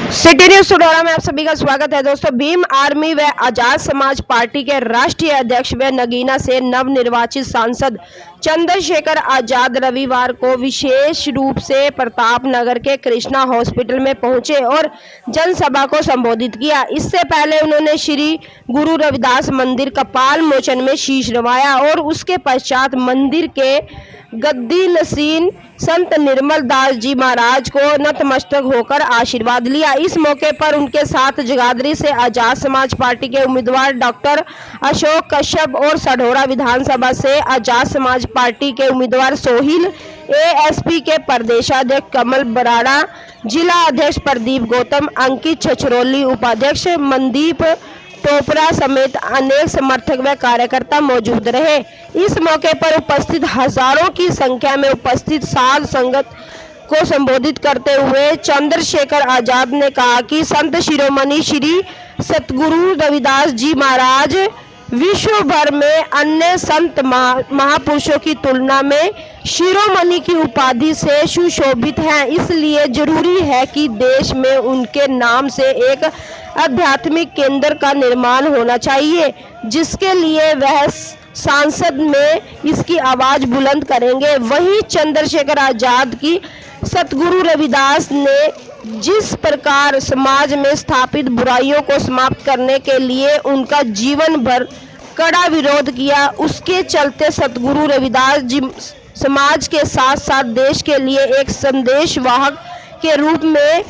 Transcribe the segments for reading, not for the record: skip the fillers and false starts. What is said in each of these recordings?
City news सुडौरा में आप सभी का स्वागत है। दोस्तों, भीम आर्मी व आजाद समाज पार्टी के राष्ट्रीय अध्यक्ष व नगीना से नवनिर्वाचित सांसद चंद्रशेखर आजाद रविवार को विशेष रूप से प्रताप नगर के कृष्णा हॉस्पिटल में पहुंचे और जनसभा को संबोधित किया। इससे पहले उन्होंने श्री गुरु रविदास मंदिर कपाल मोचन में शीश नवाया और उसके पश्चात मंदिर के गद्दी नसीन संत निर्मल दास जी महाराज को नतमस्तक होकर आशीर्वाद लिया। इस मौके पर उनके साथ जगाधरी से आजाद समाज पार्टी के उम्मीदवार डॉक्टर अशोक कश्यप और सढौरा विधानसभा से आजाद समाज पार्टी के उम्मीदवार सोहिल, एएसपी के प्रदेशाध्यक्ष कमल बराड़ा, जिला अध्यक्ष प्रदीप गौतम, अंकित छछरौली, उपाध्यक्ष मनदीप टोपरा समेत अनेक समर्थक व कार्यकर्ता मौजूद रहे। इस मौके पर उपस्थित हजारों की संख्या में उपस्थित साध संगत को संबोधित करते हुए चंद्रशेखर आजाद ने कहा कि संत शिरोमणि श्री सतगुरु रविदास जी महाराज विश्व भर में अन्य संत महापुरुषों की तुलना में शिरोमणि की उपाधि से सुशोभित हैं। इसलिए जरूरी है कि देश में उनके नाम से एक आध्यात्मिक केंद्र का निर्माण होना चाहिए, जिसके लिए वह संसद में इसकी आवाज बुलंद करेंगे। वहीं चंद्रशेखर आजाद की सतगुरु रविदास ने जिस प्रकार समाज में स्थापित बुराइयों को समाप्त करने के लिए उनका जीवन भर कड़ा विरोध किया, उसके चलते सतगुरु रविदास जी समाज के साथ साथ देश के लिए एक संदेशवाहक के रूप में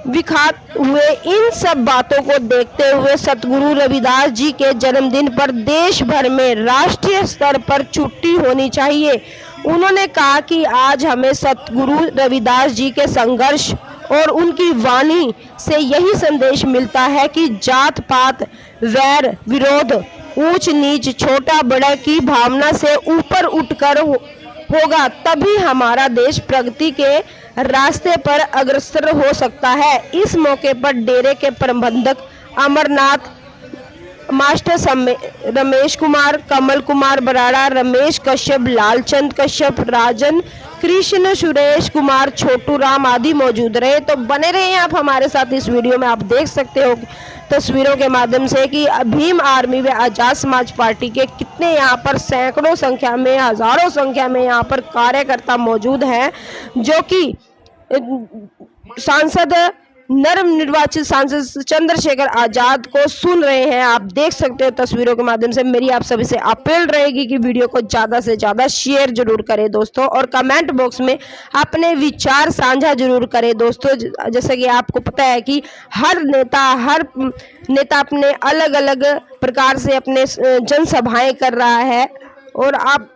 विख्यात हुए। इन सब बातों को देखते हुए सतगुरु रविदास जी के जन्मदिन पर देश भर में राष्ट्रीय स्तर पर छुट्टी होनी चाहिए। उन्होंने कहा कि आज हमें सतगुरु रविदास जी के संघर्ष और उनकी वाणी से यही संदेश मिलता है कि जात पात, वैर विरोध, ऊंच नीच, छोटा बड़ा की भावना से ऊपर उठकर होगा, तभी हमारा देश प्रगति के रास्ते पर अग्रसर हो सकता है। इस मौके पर डेरे के प्रबंधक अमरनाथ मास्टर रमेश कुमार, कमल कुमार बराड़ा, रमेश कश्यप, लालचंद कश्यप, राजन कृष्ण, सुरेश कुमार, छोटू राम आदि मौजूद रहे। तो बने रहे आप हमारे साथ इस वीडियो में। आप देख सकते हो तस्वीरों के माध्यम से कि भीम आर्मी व आजाद समाज पार्टी के कितने यहाँ पर सैकड़ों संख्या में, हजारों संख्या में यहाँ पर कार्यकर्ता मौजूद हैं, जो कि सांसद नवनिर्वाचित सांसद चंद्रशेखर आजाद को सुन रहे हैं। आप देख सकते हो तस्वीरों के माध्यम से। मेरी आप सभी से अपील रहेगी कि वीडियो को ज़्यादा से ज़्यादा शेयर जरूर करें दोस्तों, और कमेंट बॉक्स में अपने विचार साझा जरूर करें दोस्तों। जैसे कि आपको पता है कि हर नेता अपने अलग अलग प्रकार से अपने जनसभाएं कर रहा है, और आप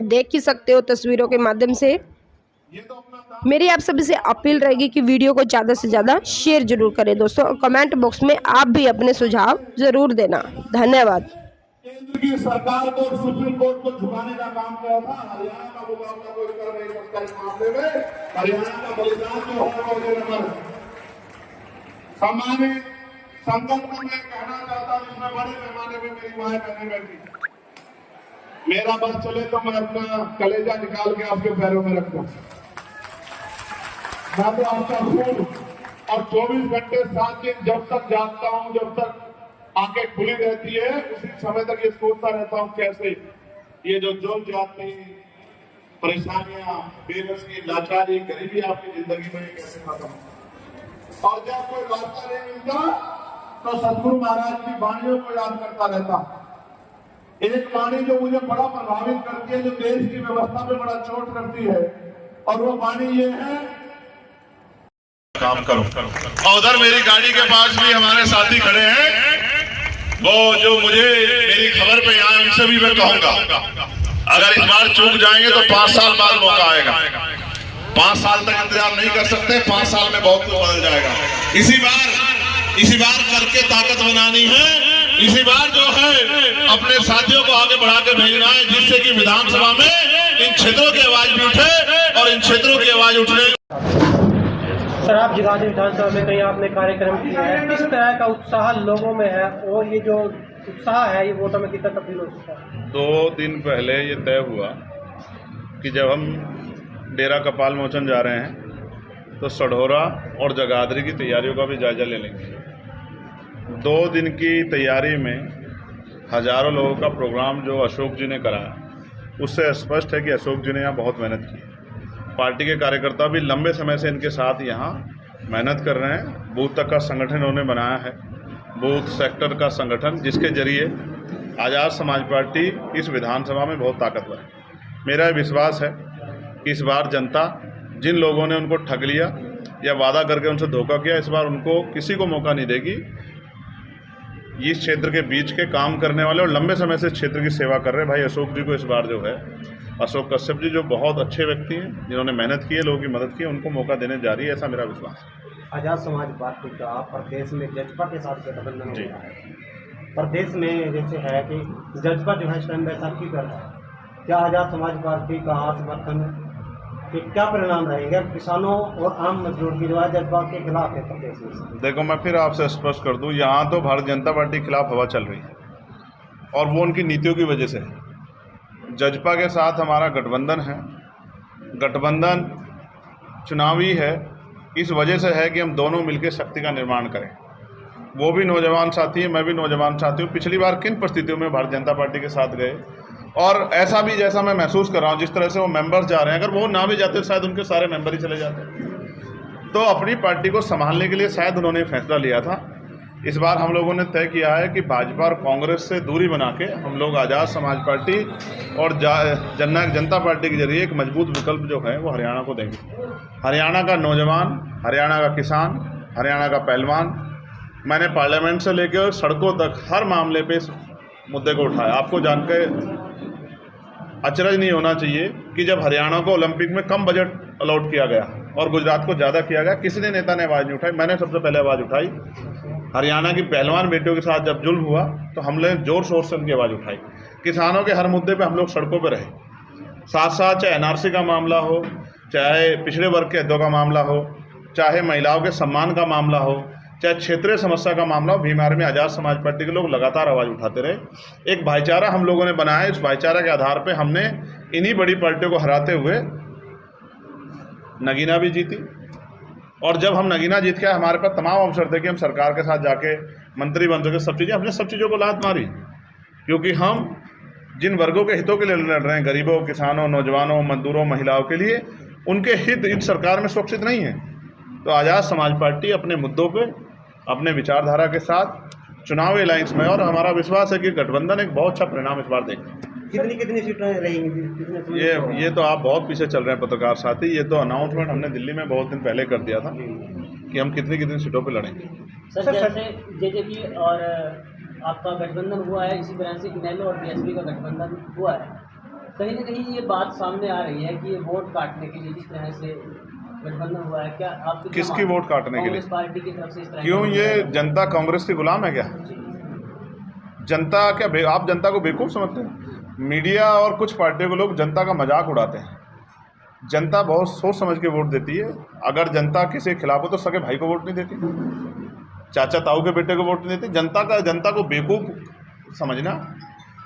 देख ही सकते हो तस्वीरों के माध्यम से। मेरी आप सभी से अपील रहेगी कि वीडियो को ज़्यादा से ज़्यादा शेयर जरूर करें दोस्तों, और कमेंट बॉक्स में आप भी अपने सुझाव जरूर देना। धन्यवाद। केंद्र की सरकार को सुप्रीम कोर्ट को झुकाने का काम किया था। हरियाणा का मुकाबला कोई कर नहीं सकता इस मामले में। हरियाणा का बलिदान जो होगा सम्मानित संगत को मैं कहना चाहता हूँ, इसमें बड़े पैमाने में मेरी माएं बहनें बैठी। मेरा बस चले तो मैं अपना कलेजा निकाल के आपके पैरों में रखूं। मैं तो आपका खून और 24 घंटे 7 दिन जब तक जागता हूं, जब तक आंखें खुली रहती है, उसी समय तक ये सोचता रहता हूं कैसे ये जो जाति, परेशानियां, बेबसी, लाचारी, गरीबी आपकी जिंदगी में कैसे खत्म हो। और जब कोई रास्ता नहीं मिलता तो सतगुरु महाराज की वाणियों को याद करता रहता। एक वाणी जो मुझे बड़ा प्रभावित करती है, जो देश की व्यवस्था पे बड़ा चोट करती है, और वो वाणी ये है, काम करो। और उधर मेरी गाड़ी के पास भी हमारे साथी खड़े हैं, वो जो मुझे मेरी खबर पे यहाँ, इनसे भी मैं कहूंगा अगर इस बार चूक जाएंगे तो 5 साल बाद मौका आएगा। 5 साल तक इंतजार नहीं कर सकते, 5 साल में बहुत कुछ बदल जाएगा। इसी बार करके ताकत बनानी है। इसी बार जो है अपने साथियों को आगे बढ़ा के भेजना है, जिससे कि विधानसभा में इन क्षेत्रों की आवाज भी उठे, और इन क्षेत्रों की आवाज उठने। सर, आप जगाधरी विधानसभा में कहीं आपने कार्यक्रम किया है, किस तरह का उत्साह लोगों में है, और ये जो उत्साह है ये वोटों में कितना तब्दील हो सकता है? 2 दिन पहले ये तय हुआ कि जब हम डेरा कपाल मोचन जा रहे हैं तो सढौरा और जगाधरी की तैयारियों का भी जायजा ले लेंगे। 2 दिन की तैयारी में हजारों लोगों का प्रोग्राम जो अशोक जी ने कराया, उससे स्पष्ट है कि अशोक जी ने यहाँ बहुत मेहनत की। पार्टी के कार्यकर्ता भी लंबे समय से इनके साथ यहाँ मेहनत कर रहे हैं। बूथ तक का संगठन उन्होंने बनाया है, बूथ सेक्टर का संगठन, जिसके जरिए आज़ाद समाज पार्टी इस विधानसभा में बहुत ताकतवर है। मेरा विश्वास है कि इस बार जनता, जिन लोगों ने उनको ठग लिया या वादा करके उनसे धोखा किया, इस बार उनको किसी को मौका नहीं देगी। इस क्षेत्र के बीच के काम करने वाले और लंबे समय से इस क्षेत्र की सेवा कर रहे भाई अशोक जी को इस बार जो है, अशोक कश्यप जी जो बहुत अच्छे व्यक्ति हैं, जिन्होंने मेहनत की है, लोगों की मदद की है, उनको मौका देने जा रही है, ऐसा मेरा विश्वास है। आज़ाद समाज पार्टी का प्रदेश में जजपा के साथ गठबंधन हो रहा है। प्रदेश में जैसे है कि जजपा जो है इस टाइम बैसाखी कर रहा है, क्या आज़ाद समाज पार्टी का समर्थन कि क्या परिणाम रहेगा किसानों और आम मजदूर की जो है जज्बा के खिलाफ है प्रदेश में? देखो, मैं फिर आपसे स्पष्ट कर दूं, यहाँ तो भारतीय जनता पार्टी के खिलाफ हवा चल रही है और वो उनकी नीतियों की वजह से है। जजपा के साथ हमारा गठबंधन है, गठबंधन चुनावी है, इस वजह से है कि हम दोनों मिलकर शक्ति का निर्माण करें। वो भी नौजवान साथी है, मैं भी नौजवान साथी हूँ। पिछली बार किन परिस्थितियों में भारतीय जनता पार्टी के साथ गए, और ऐसा भी जैसा मैं महसूस कर रहा हूँ, जिस तरह से वो मेंबर्स जा रहे हैं, अगर वो ना भी जाते शायद उनके सारे मेंबर ही चले जाते। तो अपनी पार्टी को संभालने के लिए शायद उन्होंने फैसला लिया था। इस बार हम लोगों ने तय किया है कि भाजपा और कांग्रेस से दूरी बना के हम लोग आज़ाद समाज पार्टी और जननायक जनता पार्टी के जरिए एक मजबूत विकल्प जो है वो हरियाणा को देंगे। हरियाणा का नौजवान, हरियाणा का किसान, हरियाणा का पहलवान, मैंने पार्लियामेंट से लेकर सड़कों तक हर मामले पे इस मुद्दे को उठाया। आपको जानकर अचरज नहीं होना चाहिए कि जब हरियाणा को ओलंपिक में कम बजट अलॉट किया गया और गुजरात को ज़्यादा किया गया, किसी ने नेता ने आवाज़ नहीं उठाई। मैंने सबसे पहले आवाज़ उठाई। हरियाणा की पहलवान बेटियों के साथ जब जुल्म हुआ तो हमने जोर शोर से उनकी आवाज़ उठाई। किसानों के हर मुद्दे पे हम लोग सड़कों पर रहे। साथ साथ चाहे एनआरसी का मामला हो, चाहे पिछड़े वर्ग के हितों का मामला हो, चाहे महिलाओं के सम्मान का मामला हो, चाहे क्षेत्रीय समस्या का मामला हो, भीम आर्मी आज़ाद समाज पार्टी के लोग लगातार आवाज़ उठाते रहे। एक भाईचारा हम लोगों ने बनाया। इस भाईचारा के आधार पे हमने इन्हीं बड़ी पार्टियों को हराते हुए नगीना भी जीती। और जब हम नगीना जीत के, हमारे पास तमाम अवसर थे कि हम सरकार के साथ जाके मंत्री बन सके, सब चीज़ें, हमने सब चीज़ों को लात मारी, क्योंकि हम जिन वर्गों के हितों के लिए लड़ रहे हैं, गरीबों, किसानों, नौजवानों, मजदूरों, महिलाओं के लिए, उनके हित इस सरकार में सुरक्षित नहीं है। तो आज़ाद समाज पार्टी अपने मुद्दों पे, अपने विचारधारा के साथ चुनावी अलायंस में, और हमारा विश्वास है कि गठबंधन एक बहुत अच्छा परिणाम इस बार देगा। कितनी सीटें रहेंगी? ये तो आप बहुत पीछे चल रहे हैं पत्रकार साथी। ये तो अनाउंसमेंट हमने दिल्ली में बहुत दिन पहले कर दिया था कि हम कितनी सीटों पे लड़ेंगे। सर, जैसे जेजेपी और आपका गठबंधन हुआ है, इसी तरह से इनेलो और बीएसपी का गठबंधन हुआ है, कहीं ना कहीं ये बात सामने आ रही है कि ये वोट काटने के लिए जिस तरह से गठबंधन हुआ है, क्या आप किसकी वोट काटने के लिए? कांग्रेस पार्टी की तरफ से इस तरह? क्यों, ये जनता कांग्रेस की गुलाम है क्या? जनता क्या, आप जनता को बेवकूफ़ समझते हैं? मीडिया और कुछ पार्टियों के लोग जनता का मजाक उड़ाते हैं। जनता बहुत सोच समझ के वोट देती है। अगर जनता किसी के खिलाफ हो तो सगे भाई को वोट नहीं देती, चाचा ताऊ के बेटे को वोट नहीं देती। जनता को बेवकूफ़ समझना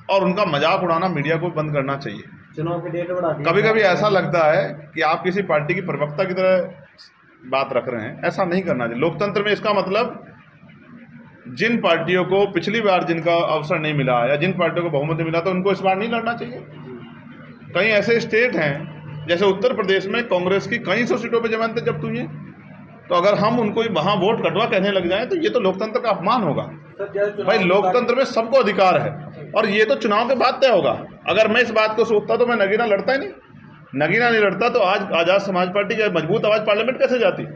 और उनका मजाक उड़ाना मीडिया को बंद करना चाहिए। चुनाव की डेट बढ़ा दी। कभी कभी ऐसा लगता है कि आप किसी पार्टी की प्रवक्ता की तरह बात रख रहे हैं, ऐसा नहीं करना चाहिए। लोकतंत्र में इसका मतलब जिन पार्टियों को पिछली बार जिनका अवसर नहीं मिला या जिन पार्टियों को बहुमत मिला तो उनको इस बार नहीं लड़ना चाहिए। कई ऐसे स्टेट हैं, जैसे उत्तर प्रदेश में कांग्रेस की कई सौ सीटों पर जमानतें जब्त हुई हैं, तो अगर हम उनको वहाँ वोट कटवा कहने लग जाएं तो ये तो लोकतंत्र का अपमान होगा। भाई, लोकतंत्र में सबको अधिकार है और ये तो चुनाव के बाद तय होगा। अगर मैं इस बात को सोचता तो मैं नगीना लड़ता ही नहीं। नगीना नहीं लड़ता तो आज आज़ाद समाज पार्टी की मजबूत आवाज़ पार्लियामेंट कैसे जाती?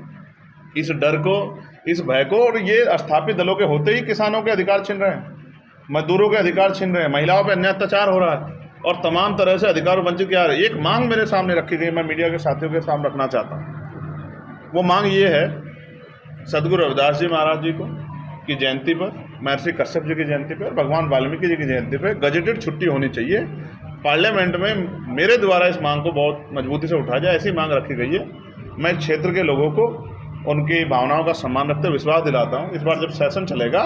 इस डर को, इस भय को, और ये स्थापित दलों के होते ही किसानों के अधिकार छीन रहे हैं, मजदूरों के अधिकार छीन रहे हैं, महिलाओं पर अन्याय अत्याचार हो रहा है और तमाम तरह से अधिकार वंचित किया है। एक मांग मेरे सामने रखी गई, मैं मीडिया के साथियों के सामने रखना चाहता हूँ। वो मांग ये है, सदगुरु रविदास जी महाराज जी को की जयंती पर, महर्षि कश्यप जी की जयंती पर, भगवान वाल्मीकि जी की जयंती पर गजेटेड छुट्टी होनी चाहिए। पार्लियामेंट में मेरे द्वारा इस मांग को बहुत मजबूती से उठाया जाए, ऐसी मांग रखी गई है। मैं क्षेत्र के लोगों को उनकी भावनाओं का सम्मान रखते हुए विश्वास दिलाता हूँ, इस बार जब सेशन चलेगा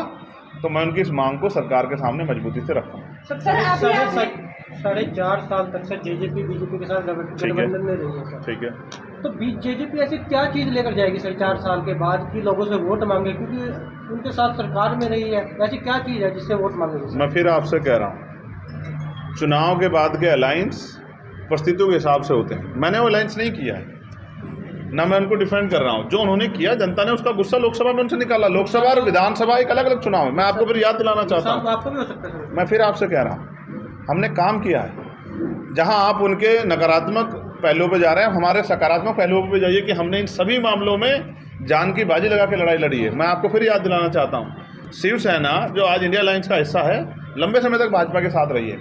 तो मैं उनकी इस मांग को सरकार के सामने मजबूती से रखूँगा। 4.5 साल तक से जेजेपी बीजेपी के साथ गठबंधन में रही है। ठीक है। तो जेजेपी ऐसी क्या चीज़ लेकर जाएगी सर 4 साल के बाद कि लोगों से वोट मांगे, क्योंकि उनके साथ सरकार में रही है, ऐसी क्या चीज़ है जिससे वोट मांगेगी? मैं फिर आपसे कह रहा हूँ, चुनाव के बाद के अलायंस परिस्थितियों के हिसाब से होते हैं। मैंने वो अलायंस नहीं किया है, ना मैं उनको डिफेंड कर रहा हूँ। जो उन्होंने किया, जनता ने उसका गुस्सा लोकसभा में उनसे निकाला। लोकसभा और विधानसभा एक अलग अलग चुनाव है। मैं आपको फिर याद दिलाना चाहता हूँ, आपको भी हो सकता है। मैं फिर आपसे कह रहा हूँ, हमने काम किया है। जहाँ आप उनके नकारात्मक पहलुओं पे जा रहे हैं, हमारे सकारात्मक पहलुओं पे जाइए कि हमने इन सभी मामलों में जान की बाजी लगा के लड़ाई लड़ी है। मैं आपको फिर याद दिलाना चाहता हूँ, शिवसेना जो आज इंडिया अलायंस का हिस्सा है, लंबे समय तक भाजपा के साथ रही है।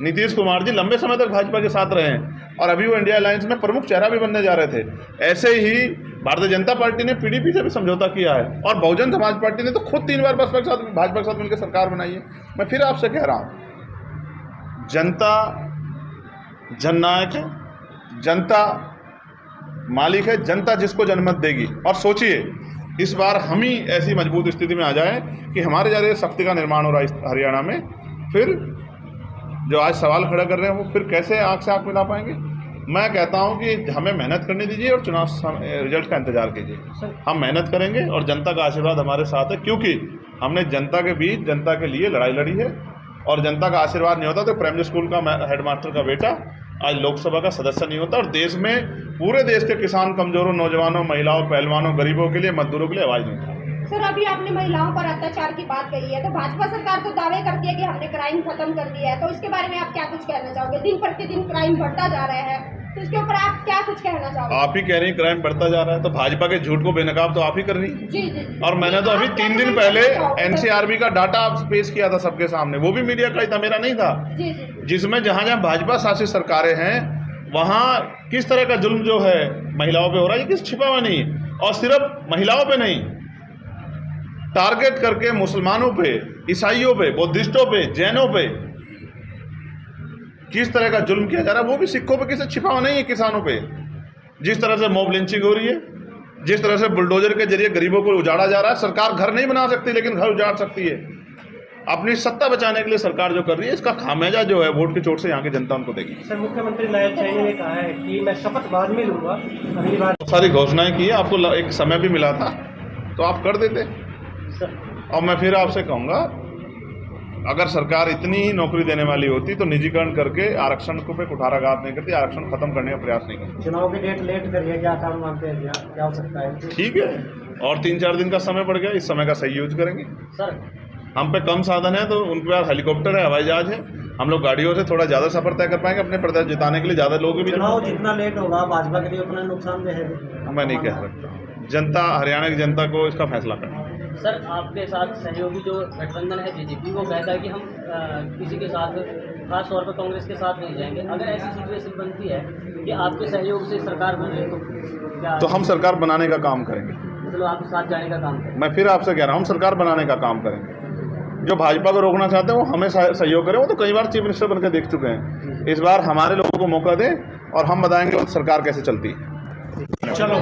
नीतीश कुमार जी लंबे समय तक भाजपा के साथ रहे हैं और अभी वो इंडिया अलायंस में प्रमुख चेहरा भी बनने जा रहे थे। ऐसे ही भारतीय जनता पार्टी ने पीडीपी से भी समझौता किया है और बहुजन समाज पार्टी ने तो खुद 3 बार भाजपा के साथ मिलकर सरकार बनाई है। मैं फिर आपसे कह रहा हूँ, जनता जननायक है, जनता मालिक है, जनता जिसको जनमत देगी। और सोचिए, इस बार हम ही ऐसी मजबूत स्थिति में आ जाए कि हमारे जरिए शक्ति का निर्माण हो रहा है हरियाणा में, फिर जो आज सवाल खड़ा कर रहे हैं वो फिर कैसे आँख से आँख मिला पाएंगे। मैं कहता हूं कि हमें मेहनत करने दीजिए और चुनाव रिजल्ट का इंतजार कीजिए। हम मेहनत करेंगे और जनता का आशीर्वाद हमारे साथ है, क्योंकि हमने जनता के बीच, जनता के लिए लड़ाई लड़ी है। और जनता का आशीर्वाद नहीं होता तो प्राइमरी स्कूल का हेडमास्टर का बेटा आज लोकसभा का सदस्य नहीं होता। और देश में, पूरे देश के किसान, कमजोरों, नौजवानों, महिलाओं, पहलवानों, गरीबों के लिए, मजदूरों के लिए आवाज़ नहीं उठा। सर, अभी आपने महिलाओं पर अत्याचार की बात कही है, तो भाजपा सरकार तो दावे करती है कि हमने क्राइम खत्म कर दिया है, तो इसके बारे में आप क्या कुछ कहना चाहोगे? दिन प्रतिदिन क्राइम बढ़ता जा रहा है, तो इसके ऊपर आप क्या कुछ कहना चाहोगे? आप ही कह रही हैं क्राइम बढ़ता जा रहा है, तो भाजपा के झूठ को बेनकाब तो आप ही कर रही हैं। जी जी। और मैंने तो अभी 3 दिन पहले एनसीआरबी का डाटा पेश किया था सबके सामने, वो भी मीडिया का ही था, मेरा नहीं था। जी जी। जिसमें जहाँ जहाँ भाजपा शासित सरकारें हैं वहाँ किस तरह का जुल्म जो है महिलाओं पे हो रहा है, ये किस छिपा हुआ नहीं। और सिर्फ महिलाओं पे नहीं, टारगेट करके मुसलमानों पे, ईसाइयों पे, बुद्धिस्टों पे, जैनों पे किस तरह का जुल्म किया जा रहा है, वो भी सिखों पे किसी छिपा हुआ नहीं है। किसानों पे जिस तरह से मॉब लिंचिंग हो रही है, जिस तरह से बुलडोजर के जरिए गरीबों को उजाड़ा जा रहा है। सरकार घर नहीं बना सकती लेकिन घर उजाड़ सकती है। अपनी सत्ता बचाने के लिए सरकार जो कर रही है, इसका खामियाजा जो है वोट की चोट से यहाँ की जनता उनको देगी। सर, मुख्यमंत्री नायब सैनी ने कहा है कि मैं शपथ बाद में लूंगा, अगली बार। सारी घोषणाएं की है, आपको एक समय भी मिला था तो आप कर देते। और मैं फिर आपसे कहूँगा, अगर सरकार इतनी ही नौकरी देने वाली होती तो निजीकरण करके आरक्षण को पे कुठाराघात नहीं करती, आरक्षण खत्म करने का प्रयास नहीं करती। चुनाव की डेट लेट करिए, क्या काम मानते हैं, क्या हो सकता है? ठीक है, और 3-4 दिन का समय बढ़ गया, इस समय का सही यूज करेंगे। सर, हम पे कम साधन है तो उनके पास हेलीकॉप्टर है, हवाई जहाज है। हम लोग गाड़ियों से थोड़ा ज़्यादा सफर तय कर पाएंगे, अपने प्रत्याशी जिताने के लिए ज़्यादा लोग भी। चुनाव जितना लेट होगा भाजपा के लिए उतना नुकसानदेह है। मैं नहीं कह सकता, जनता, हरियाणा की जनता को इसका फैसला करना। सर, आपके साथ सहयोगी जो गठबंधन है जेजेपी, वो कहता है कि हम किसी के साथ, खास तौर पर कांग्रेस के साथ नहीं जाएंगे। अगर ऐसी सिचुएशन बनती है कि आपके सहयोग से सरकार बने तो क्या? तो हम सरकार बनाने का काम करेंगे। मतलब आप साथ जाने का काम करें? मैं फिर आपसे कह रहा हूँ, हम सरकार बनाने का काम करेंगे। जो भाजपा को रोकना चाहते हैं वो हमें सहयोग करें, वो तो कई बार चीफ मिनिस्टर बनकर देख चुके हैं। इस बार हमारे लोगों को मौका दें और हम बताएंगे सरकार कैसे चलती है। चलो।